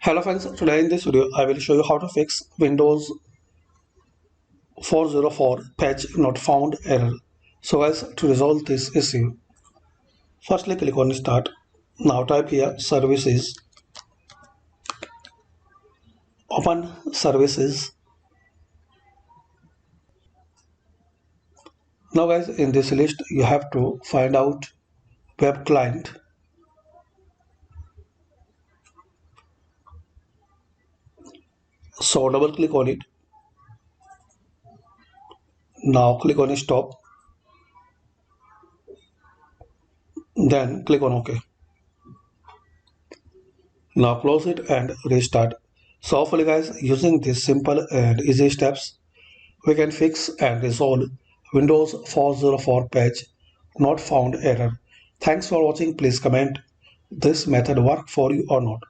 Hello friends, today in this video I will show you how to fix Windows 404 page not found error. So as to resolve this issue, firstly click on start. Now type here services, open services. Now guys, in this list you have to find out web client. So double click on it. Now click on stop. Then click on OK. Now close it and restart. So hopefully guys, using these simple and easy steps, we can fix and resolve Windows 404 page not found error. Thanks for watching. Please comment this method work for you or not.